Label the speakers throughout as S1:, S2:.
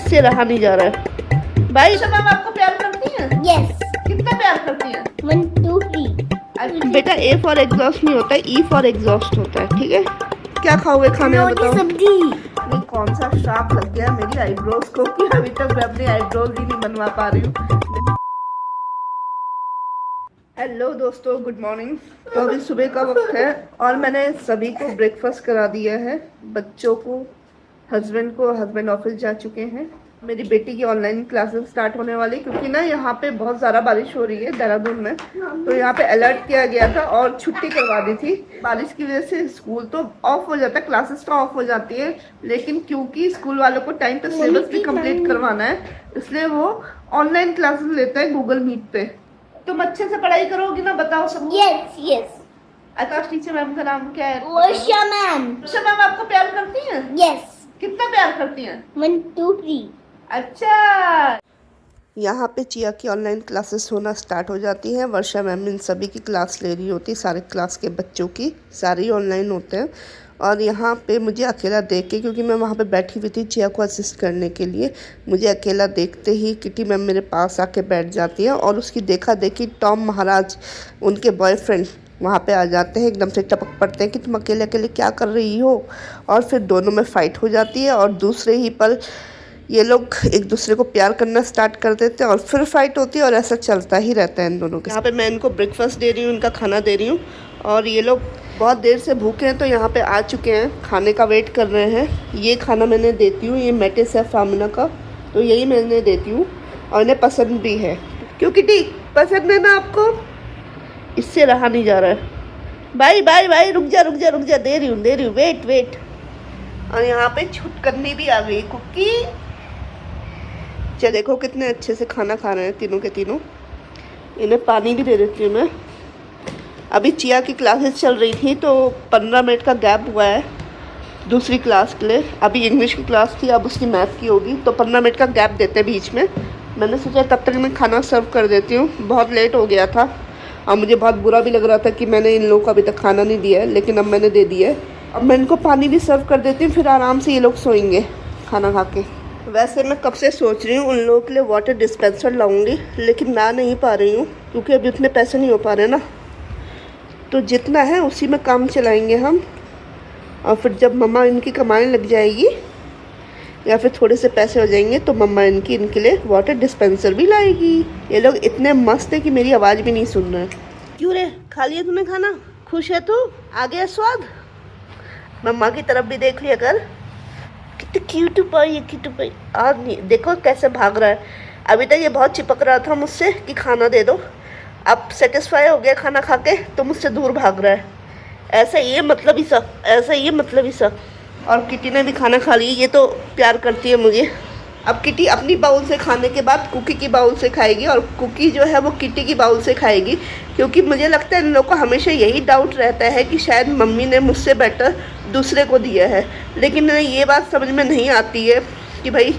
S1: इससे रहा नहीं जा रहा है भाई। अच्छा मैम आपको प्यार करती हैं?
S2: यस।
S1: कितना प्यार करती हैं?
S2: 1 2 3।
S1: बेटा ए फॉर एग्जॉस्ट नहीं होता है, ई फॉर एग्जॉस्ट होता है, ठीक है। क्या खाओगे खाने में
S2: रोटी
S1: बताओ?
S2: सब्जी।
S1: ये कौन सा श्राप लग गया मेरी आईब्रोज को कि अभी तक मैं अपनी आईब्रोज ही नहीं बनवा पा रही हूँ। हेलो दोस्तों, गुड मॉर्निंग। तो अभी सुबह का वक्त है और मैंने सभी को ब्रेकफास्ट करा दिया है, बच्चों को, हस्बैंड को। हस्बैंड ऑफिस जा चुके हैं। मेरी बेटी की ऑनलाइन क्लासेस स्टार्ट होने वाली, क्योंकि ना यहाँ पे बहुत ज़्यादा बारिश हो रही है देहरादून में, तो यहाँ पे अलर्ट किया गया था और छुट्टी करवा दी थी। बारिश की वजह से स्कूल तो ऑफ हो जाता है, क्लासेस तो ऑफ हो जाती है, लेकिन क्योंकि स्कूल वालों को टाइम पे सिलेबस भी कंप्लीट करवाना है, इसलिए वो ऑनलाइन क्लासेस लेते हैं गूगल मीट पे। तुम अच्छे से पढ़ाई करोगी ना, बताओ सब?
S2: Yes yes.
S1: Akash teacher ma'am का नाम क्या है?
S2: वर्षा मैम।
S1: वर्षा मैम आपको प्यार करती हैं?
S2: यस।
S1: कितना प्यार करती हैं?
S2: 1 2 3।
S1: अच्छा, यहाँ पे चिया की ऑनलाइन क्लासेस होना स्टार्ट हो जाती हैं। वर्षा मैम इन सभी की क्लास ले रही होती, सारे क्लास के बच्चों की, सारे ऑनलाइन होते हैं। और यहाँ पे मुझे अकेला देख के, क्योंकि मैं वहाँ पे बैठी हुई थी चिया को असिस्ट करने के लिए, मुझे अकेला देखते ही किटी मैम मेरे पास आके बैठ जाती है और उसकी देखा देखी टॉम महाराज, उनके बॉयफ्रेंड, वहाँ पे आ जाते हैं, एकदम से टपक पड़ते हैं कि तुम अकेले अकेले क्या कर रही हो। और फिर दोनों में फ़ाइट हो जाती है और दूसरे ही पल ये लोग एक दूसरे को प्यार करना स्टार्ट कर देते हैं और फिर फाइट होती है और ऐसा चलता ही रहता है इन दोनों के। यहाँ पे मैं इनको ब्रेकफास्ट दे रही हूँ, इनका खाना दे रही हूँ, और ये लोग बहुत देर से भूखे हैं तो यहाँ पे आ चुके हैं, खाने का वेट कर रहे हैं। ये खाना मैंने देती हूँ, ये मेटिस है फामिना का, तो यही मैंने देती हूँ और इन्हें पसंद भी है। क्योंकि ठीक पसंद है ना आपको? इससे रहा नहीं जा रहा है। बाय बाय बाय, रुक जा रुक जा रुक जा, दे रही हूँ, वेट वेट। और यहाँ पे छुटकन्नी भी आ गई, कुकी। अच्छा देखो कितने अच्छे से खाना खा रहे हैं तीनों के तीनों। इन्हें पानी भी दे देती हूँ मैं। अभी चिया की क्लासेस चल रही थी तो 15 मिनट का गैप हुआ है दूसरी क्लास के लिए। अभी इंग्लिश की क्लास थी, अब उसकी मैथ की होगी, तो 15 मिनट का गैप देते हैं बीच में। मैंने सोचा तब तक मैं खाना सर्व कर देती हूँ, बहुत लेट हो गया था और मुझे बहुत बुरा भी लग रहा था कि मैंने इन लोगों को अभी तक खाना नहीं दिया है, लेकिन अब मैंने दे दिया है। अब मैं इनको पानी भी सर्व कर देती हूँ, फिर आराम से ये लोग सोएंगे खाना खा के। वैसे मैं कब से सोच रही हूँ उन लोगों के लिए वाटर डिस्पेंसर लाऊंगी, लेकिन ला नहीं पा रही हूँ क्योंकि अभी उतने पैसे नहीं हो पा रहे ना। तो जितना है उसी में काम चलाएंगे हम, और फिर जब मम्मा इनकी कमाने लग जाएगी या फिर थोड़े से पैसे हो जाएंगे तो मम्मा इनके लिए वाटर डिस्पेंसर भी लाएगी। ये लोग इतने मस्त है कि मेरी आवाज़ भी नहीं सुन रहे। क्यों रे, खा लिया तूने खाना? खुश है तू? आ गया स्वाद? मम्मा की तरफ भी देख लिया कर, कितनी क्यूट पाई है, क्यूट पाई। आज नहीं, देखो कैसे भाग रहा है। अभी तक ये बहुत चिपक रहा था मुझसे कि खाना दे दो, अब सेटिस्फाई हो गया खाना खा के तो मुझसे दूर भाग रहा है। ऐसा ये मतलब ही सब, ऐसा ये मतलब ही सब। और किटी ने भी खाना खा लिया, ये तो प्यार करती है मुझे। अब किटी अपनी बाउल से खाने के बाद कुकी की बाउल से खाएगी और कुकी जो है वो किटी की बाउल से खाएगी, क्योंकि मुझे लगता है इन लोगों को हमेशा यही डाउट रहता है कि शायद मम्मी ने मुझसे बेटर दूसरे को दिया है, लेकिन ये बात समझ में नहीं आती है कि भाई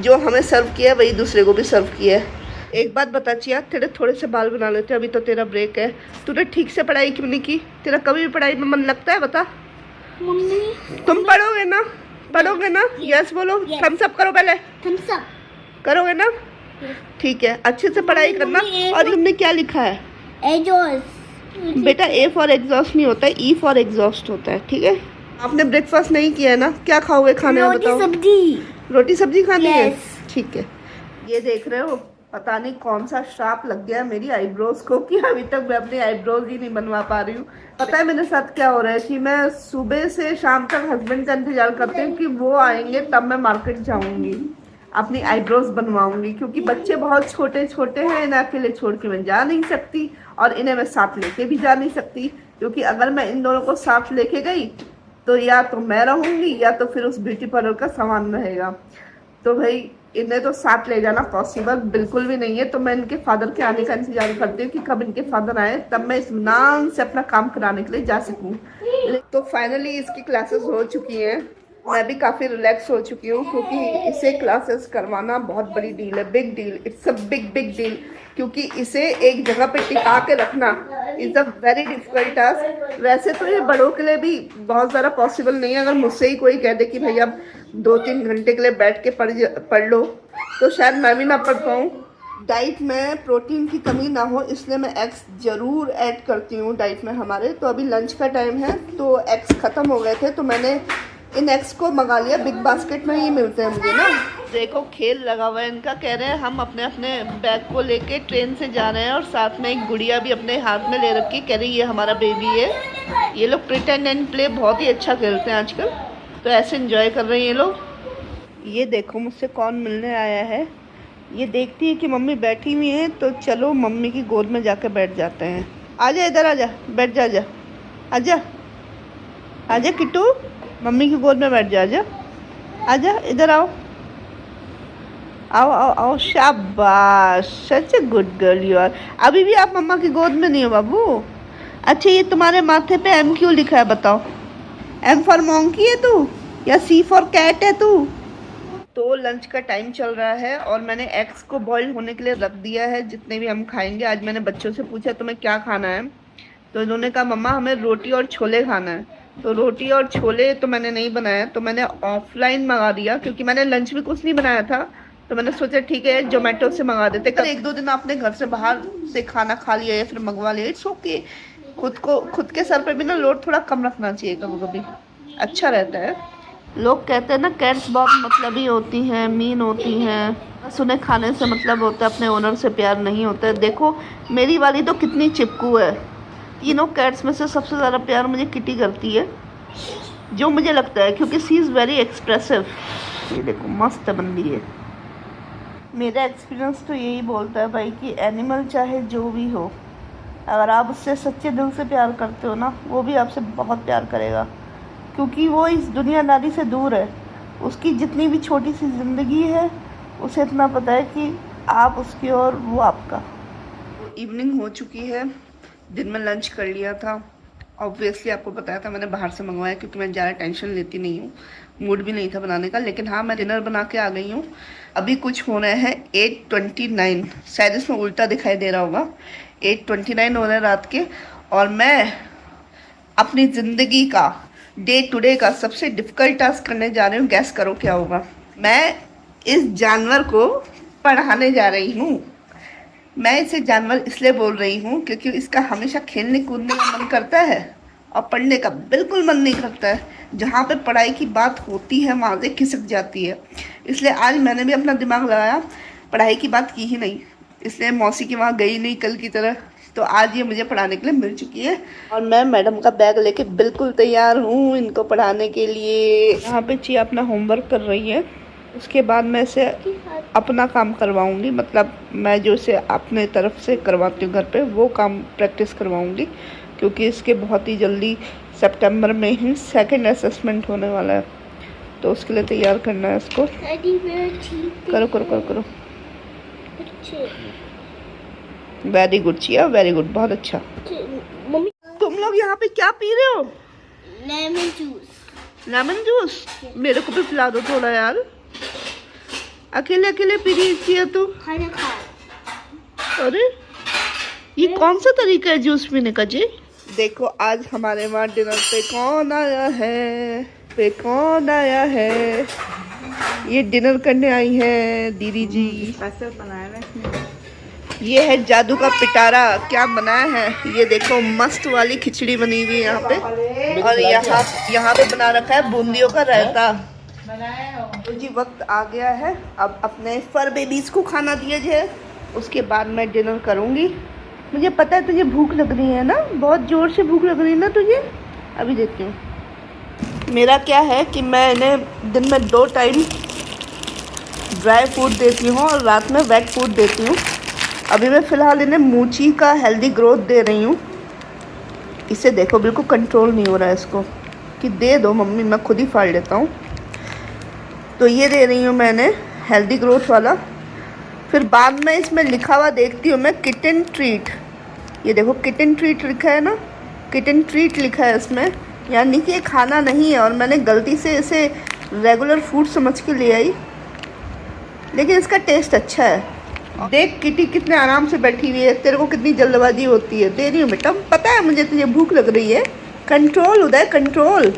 S1: जो हमें सर्व किया है वही दूसरे को भी सर्व किया है। एक बात बता चिया, तेरे थोड़े से बाल बना लेते, अभी तो तेरा ब्रेक है। तूने ठीक से पढ़ाई क्यों नहीं की? तेरा कभी भी पढ़ाई में मन लगता है? बता।
S2: मम्मी
S1: तुम पढ़ोगे ना? पढ़ोगे ना? यस बोलो। थम्स अप करो पहले।
S2: थम्स अप
S1: करोगे ना? ठीक है, अच्छे से पढ़ाई करना। और तुमने क्या लिखा है?
S2: एग्जॉस्ट।
S1: बेटा ए फॉर एग्जॉस्ट नहीं होता है, ई फॉर एग्जॉस्ट होता है, ठीक है। आपने ब्रेकफास्ट नहीं किया है ना? क्या खाओगे खाने में बताओ?
S2: रोटी सब्जी।
S1: रोटी सब्जी खानी है?
S2: Yes.
S1: ठीक है। ये देख रहे हो, पता नहीं कौन सा श्राप लग गया मेरी आईब्रोज को कि अभी तक मैं अपनी आईब्रोज ही नहीं बनवा पा रही हूँ। पता है मेरे साथ क्या हो रहा है कि मैं सुबह से शाम तक हस्बैंड का इंतजार करती हूँ कि वो आएंगे तब मैं मार्केट जाऊंगी, अपनी आईब्रोज बनवाऊंगी, क्योंकि बच्चे बहुत छोटे छोटे हैं, इन्हें अकेले छोड़ के मैं जा नहीं सकती और इन्हें मैं साथ लेके भी जा नहीं सकती, क्योंकि अगर मैं इन दोनों को साथ लेके गई तो या तो मैं रहूँगी या तो फिर उस ब्यूटी पार्लर का सामान रहेगा। तो भाई इन्हें तो साथ ले जाना पॉसिबल बिल्कुल भी नहीं है, तो मैं इनके फादर के आने का इंतजार करती हूँ कि कब इनके फादर आए तब मैं इत्मीनान से अपना काम कराने के लिए जा सकूँ। तो फाइनली इसकी क्लासेस हो चुकी हैं, मैं भी काफ़ी रिलैक्स हो चुकी हूँ, क्योंकि इसे क्लासेस करवाना बहुत बड़ी डील है, big deal, it's a big big deal, क्योंकि इसे एक जगह पे टिका के रखना is a very difficult task. वैसे तो ये बड़ों के लिए भी बहुत ज़्यादा पॉसिबल नहीं है। अगर मुझसे ही कोई कह दे कि भैया अब 2-3 घंटे के लिए बैठ के पढ़ लो, तो शायद मैं भी ना पढ़ पाऊँ। डाइट में प्रोटीन की कमी ना हो इसलिए मैं एग्स ज़रूर ऐड करती हूँ डाइट में हमारे। तो अभी लंच का टाइम है तो एग्स ख़त्म हो गए थे तो मैंने इन एग्स को मंगा लिया। बिग बास्केट में ही मिलते हैं मुझे ना। देखो खेल लगा हुआ है इनका। कह रहे हैं हम अपने अपने बैग को लेके ट्रेन से जा रहे हैं और साथ में एक गुड़िया भी अपने हाथ में ले रखी। कह रही ये हमारा बेबी है। ये लोग प्रिटेंड एंड प्ले बहुत ही अच्छा खेलते हैं आजकल, तो ऐसे एंजॉय कर रहे हैं ये लोग। ये देखो मुझसे कौन मिलने आया है। ये देखती है कि मम्मी बैठी हुई है तो चलो मम्मी की गोद में जाके बैठ जाते हैं। आजा इधर, आजा बैठ जा, आजा आजा आजा किट्टू, मम्मी की गोद में बैठ जा, आजा आजा इधर आओ आओ आओ आओ। शाबाश, such a good girl you are. अभी भी आप मम्मा की गोद में नहीं हो बाबू। अच्छा ये तुम्हारे माथे पे एम क्यों लिखा है बताओ? एम फॉर मॉन्की है तू या सी फॉर कैट है तू? तो लंच का टाइम चल रहा है और मैंने एग्स को बॉईल होने के लिए रख दिया है जितने भी हम खाएंगे। आज मैंने बच्चों से पूछा तुम्हें क्या खाना है, तो इन्होंने कहा मम्मा हमें रोटी और छोले खाना है। तो रोटी और छोले तो मैंने नहीं बनाया, तो मैंने ऑफलाइन मंगा दिया क्योंकि मैंने लंच भी कुछ नहीं बनाया था। तो मैंने सोचा ठीक है जोमेटो से मंगा देते। कल 1-2 दिन आपने घर से बाहर से खाना खा लिया या फिर मंगवा लिया, इट्स ओके। खुद के सर पे भी ना लोड थोड़ा कम रखना चाहिए, कभी कभी अच्छा रहता है। लोग कहते हैं ना कैट्स बहुत मतलबी होती हैं, मीन होती हैं, बस उन्हें खाने से मतलब होता है, अपने ओनर से प्यार नहीं होता है। देखो मेरी वाली तो कितनी चिपकू है। तीनों कैट्स में से सबसे ज़्यादा प्यार मुझे किटी करती है, जो मुझे लगता है क्योंकि सी इज़ वेरी एक्सप्रेसिव। ये देखो मस्त बंदी है। मेरा एक्सपीरियंस तो यही बोलता है भाई कि एनिमल चाहे जो भी हो, अगर आप उससे सच्चे दिल से प्यार करते हो ना, वो भी आपसे बहुत प्यार करेगा क्योंकि वो इस दुनियादारी से दूर है। उसकी जितनी भी छोटी सी ज़िंदगी है उसे इतना पता है कि आप उसकी और वो आपका। इवनिंग हो चुकी है, दिन में लंच कर लिया था। ऑब्वियसली आपको बताया था मैंने बाहर से मंगवाया क्योंकि मैं ज़्यादा टेंशन लेती नहीं हूँ, मूड भी नहीं था बनाने का। लेकिन हाँ मैं डिनर बना के आ गई हूँ। अभी कुछ हो रहे हैं 8:29, शायद इसमें उल्टा दिखाई दे रहा होगा। 8:29 हो रहे हैं रात के और मैं अपनी ज़िंदगी का डे टू डे का सबसे डिफ़िकल्ट टास्क करने जा रही हूँ। गैस करो क्या होगा? मैं इस जानवर को पढ़ाने जा रही हूँ। मैं इसे जानवर इसलिए बोल रही हूँ क्योंकि इसका हमेशा खेलने कूदने का मन करता है और पढ़ने का बिल्कुल मन नहीं करता है। जहाँ पे पढ़ाई की बात होती है वहाँ से खिसक जाती है। इसलिए आज मैंने भी अपना दिमाग लगाया, पढ़ाई की बात की ही नहीं, इसलिए मौसी के वहाँ गई नहीं कल की तरह। तो आज ये मुझे पढ़ाने के लिए मिल चुकी है और मैं मैडम का बैग लेके बिल्कुल तैयार हूँ इनको पढ़ाने के लिए। यहाँ पे चिया अपना होमवर्क कर रही है, उसके बाद मैं इसे अपना काम करवाऊँगी, मतलब मैं जो इसे अपने तरफ से करवाती हूँ घर पे वो काम प्रैक्टिस करवाऊँगी क्योंकि इसके बहुत ही जल्दी सितंबर में ही सेकंड असेसमेंट होने वाला है, तो उसके लिए तैयार करना है इसको। करो करो करो करो। Very good chia, very good, बहुत अच्छा।
S2: मम्मी
S1: तुम लोग यहाँ पे क्या पी रहे हो?
S2: Lemon juice.
S1: Lemon juice? मेरे को भी पिला दो थोड़ा यार। अकेले अकेले पी रही चिया तो।
S2: खाना खा।
S1: अरे ये कौन सा तरीका है जूस पीने का जी? देखो आज हमारे वहाँ डिनर पे कौन आया है? ये डिनर करने आई है दीदी जी। स्पेशल बनाया है इसने। ये है जादू का पिटारा। क्या बनाया है ये देखो, मस्त वाली खिचड़ी बनी हुई है यहाँ पे और यहाँ पे बना रखा है बूंदियों का रायता। तो जी वक्त आ गया है, अब अपने फर बेबीज को खाना दिया जाए, उसके बाद मैं डिनर करूँगी। मुझे पता है तुझे भूख लग रही है ना, बहुत ज़ोर से भूख लग रही है ना तुझे। अभी देखती हूँ। मेरा क्या है कि मैं इन्हें दिन में 2 टाइम ड्राई फूड देती हूँ और रात में वेट फूड देती हूँ। अभी मैं फ़िलहाल इन्हें मूची का हेल्दी ग्रोथ दे रही हूँ। इसे देखो बिल्कुल कंट्रोल नहीं हो रहा है इसको कि दे दो मम्मी, मैं खुद ही फाड़ लेता हूँ। तो ये दे रही हूँ मैंने हेल्दी ग्रोथ वाला। फिर बाद में इसमें लिखा हुआ देखती हूँ मैं किटन ट्रीट। ये देखो किटन ट्रीट लिखा है ना, किटन ट्रीट लिखा है इसमें, यानी कि ये खाना नहीं है और मैंने गलती से इसे रेगुलर फूड समझ के ले आई, लेकिन इसका टेस्ट अच्छा है देख किटी कितने आराम से बैठी हुई है, तेरे को कितनी जल्दबाजी होती है। दे रही हूँ बेटा, पता है मुझे तुझे भूख लग रही है। कंट्रोल उदय, कंट्रोल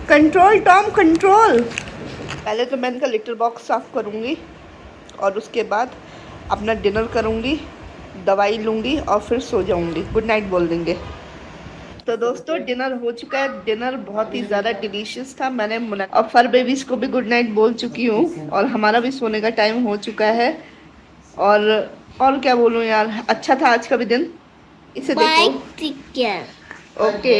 S1: कंट्रोल टॉम कंट्रोल। पहले तो मैं इनका लिटर बॉक्स साफ़ करूँगी और उसके बाद अपना डिनर करूँगी, दवाई लूँगी और फिर सो जाऊँगी। गुड नाइट बोल देंगे। तो दोस्तों डिनर हो चुका है। डिनर बहुत ही ज़्यादा डिलीशियस था। मैंने और फर बेबीज को भी गुड नाइट बोल चुकी हूँ और हमारा भी सोने का टाइम हो चुका है। और क्या बोलूँ यार, अच्छा था आज का भी दिन। इसे देखो।
S2: Bye, take care.
S1: ओके।